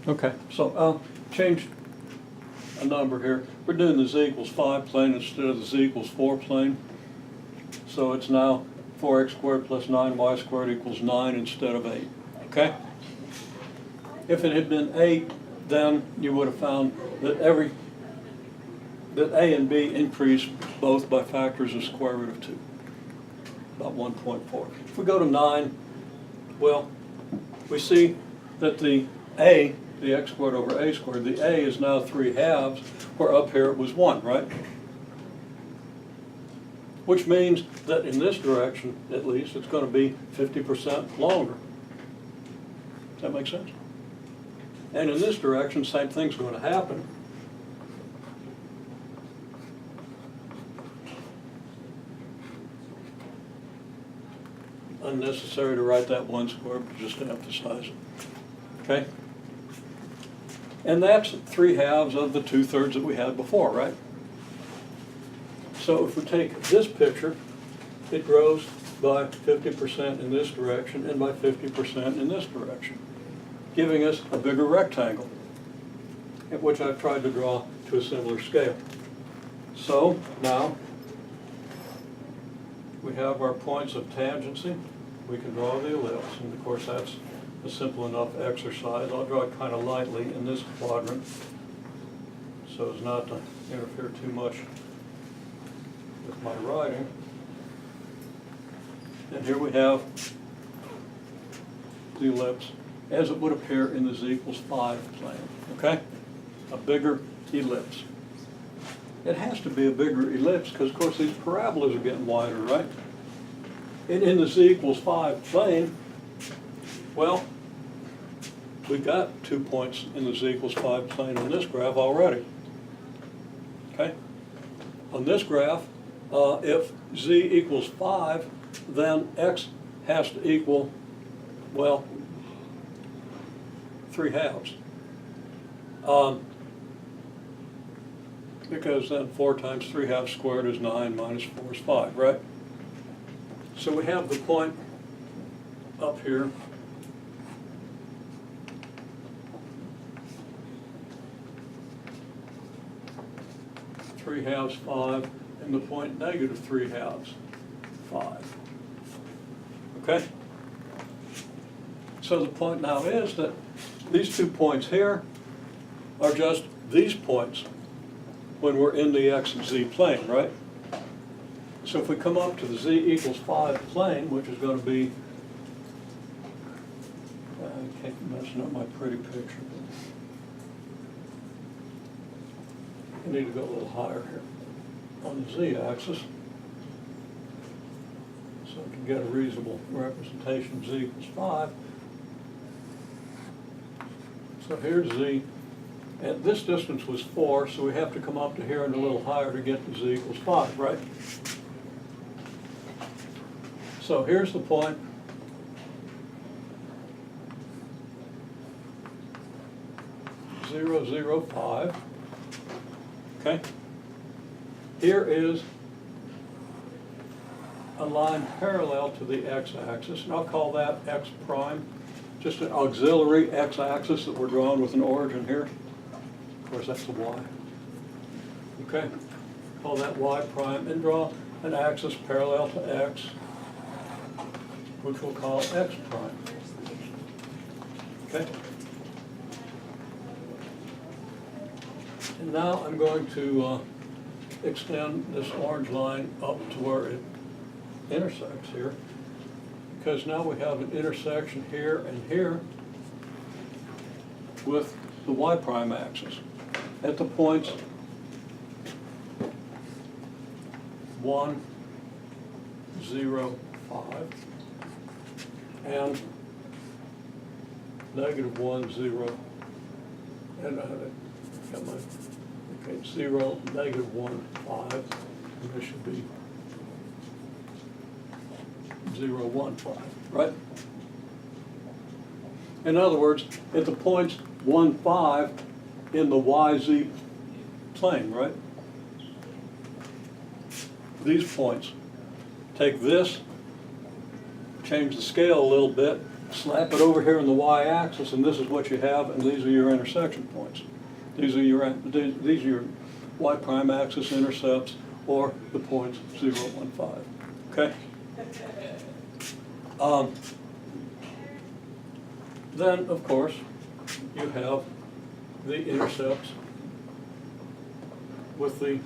Okay, so I'll change a number here. We're doing the z equals 5 plane instead of the z equals 4 plane. So it's now 4x squared plus 9y squared equals 9 instead of 8, okay? If it had been 8, then you would have found that A and B increase both by factors of square root of 2, about 1.4. If we go to 9, well, we see that the A, the x squared over a squared, the A is now 3/2, where up here it was 1, right? Which means that in this direction, at least, it's going to be 50% longer. Does that make sense? And in this direction, same thing's going to happen. Unnecessary to write that 1 squared, but just to emphasize it. Okay? And that's 3/2 of the 2/3 that we had before, right? So if we take this picture, it grows by 50% in this direction and by 50% in this direction, giving us a bigger rectangle, which I've tried to draw to a similar scale. So now we have our points of tangency. We can draw the ellipse, and of course that's a simple enough exercise. I'll draw it kind of lightly in this quadrant so as not to interfere too much with my writing. And here we have the ellipse as it would appear in the z equals 5 plane, okay? A bigger ellipse. It has to be a bigger ellipse because, of course, these parabolas are getting wider, right? And in the z equals 5 plane, well, we got 2 points in the z equals 5 plane on this graph already, okay? On this graph, if z equals 5, then x has to equal, well, 3/2. Because then 4 times 3/2 squared is 9 minus 4 is 5, right? So we have the point up here. (3/2) 5, and the point (-3/2) 5. Okay? So the point now is that these 2 points here are just these points when we're in the x and z plane, right? So if we come up to the z equals 5 plane, which is going to be, I keep messing up my pretty picture. I need to go a little higher here on the z-axis so I can get a reasonable representation of z equals 5. So here's z, and this distance was 4, so we have to come up to here and a little higher to get to z equals 5, right? So here's the point. (0, 0, 5). Okay? Here is a line parallel to the x-axis, and I'll call that x prime, just an auxiliary x-axis that we're drawing with an origin here. Of course, that's the y. Okay? Call that y prime, and draw an axis parallel to x, which we'll call x prime. Okay? And now I'm going to extend this orange line up to where it intersects here, because now we have an intersection here and here with the y prime axis at the points 1, 0, 5 and (-1, 0, and got my, okay, 0, (-1, 5, and this should be 0, 1, 5, right? In other words, at the points 1, 5 in the YZ plane, right? These points, take this, change the scale a little bit, slap it over here on the y-axis, and this is what you have, and these are your intersection points. These are your y prime axis intercepts, or the points 0, 1, 5. Okay? Then, of course, you have the intercepts with the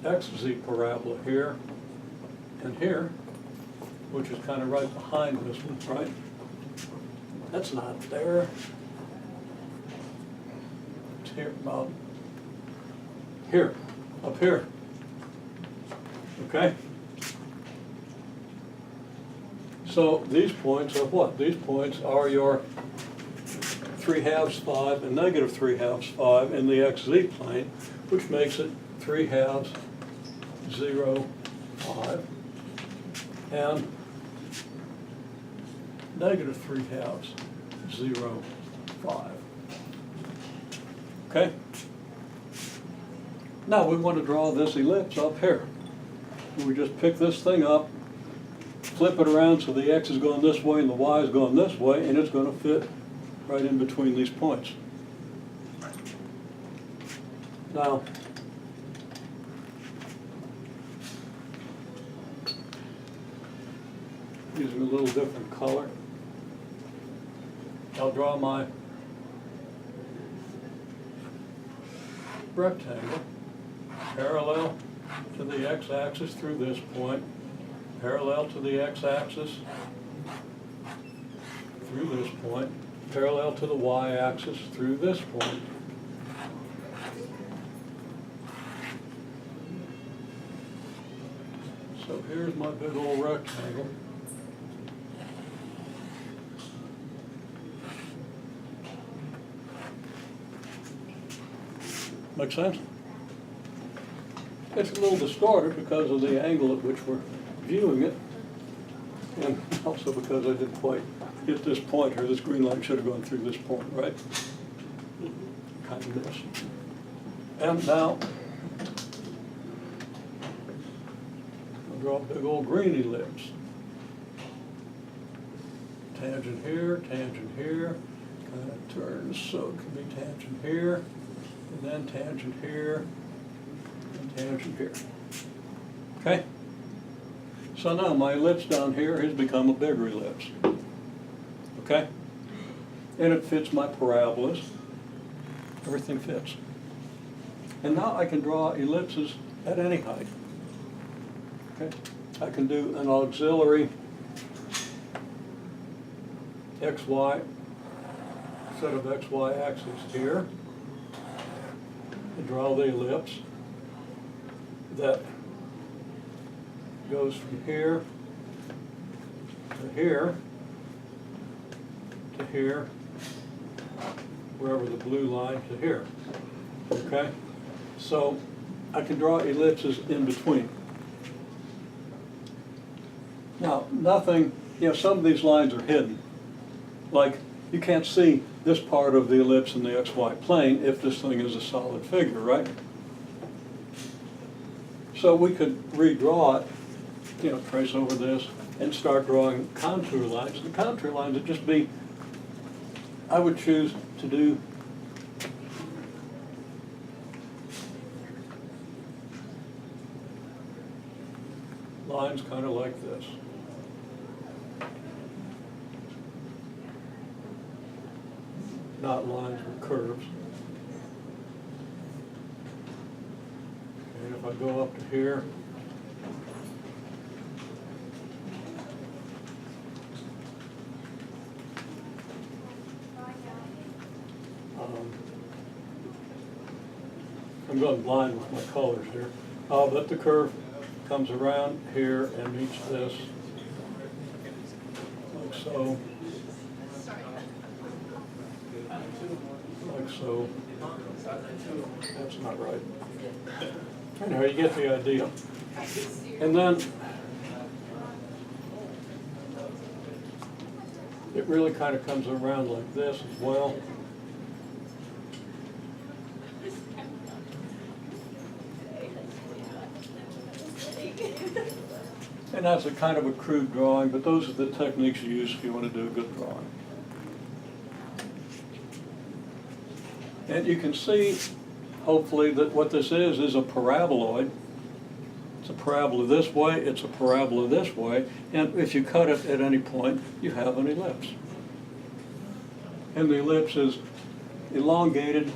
xz parabola here and here, which is kind of right behind this one, right? That's not there. It's here, about here, up here. Okay? So these points are what? These points are your 3/2 5 and negative 3/2 5 in the xz plane, which makes it 3/2 0, 5, and negative 3/2 0, 5. Okay? Now we want to draw this ellipse up here. We just pick this thing up, flip it around so the x is going this way and the y is going this way, and it's going to fit right in between these points. Now, using a little different color, I'll draw my rectangle parallel to the x-axis through this point, parallel to the x-axis through this point, parallel to the y-axis through this point. So here's my big old rectangle. Make sense? It's a little distorted because of the angle at which we're viewing it, and also because I didn't quite hit this point here. This green line should have gone through this point, right? Kind of missed. And now, I'll draw a big old green ellipse. Tangent here, kind of turns so it can be tangent here, and then tangent here, and tangent here. Okay? So now my ellipse down here has become a bigger ellipse. Okay? And it fits my parabolas. Everything fits. And now I can draw ellipses at any height. Okay? I can do an auxiliary XY, set of XY axes here, and draw the ellipse that goes from here to here to here, wherever the blue line to here. Okay? So I can draw ellipses in between. Now, nothing, some of these lines are hidden. Like, you can't see this part of the ellipse in the XY plane if this thing is a solid figure, right? So we could redraw it, trace over this and start drawing contour lines. The contour lines would just be, I would choose to do lines kind of like this. Not lines with curves. And if I go up to here, I'm going blind with my colors here. But the curve comes around here and meets this, like so. Like so. That's not right. Anyhow, you get the idea. And then it really kind of comes around like this as well. And that's a kind of a crude drawing, but those are the techniques you use if you want to do a good drawing. And you can see, hopefully, that what this is a paraboloid. It's a parabola this way, it's a parabola this way, and if you cut it at any point, you have an ellipse. And the ellipse is elongated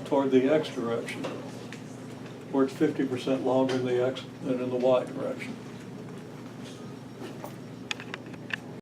toward the x direction, where it's 50% longer in the x than in the y direction.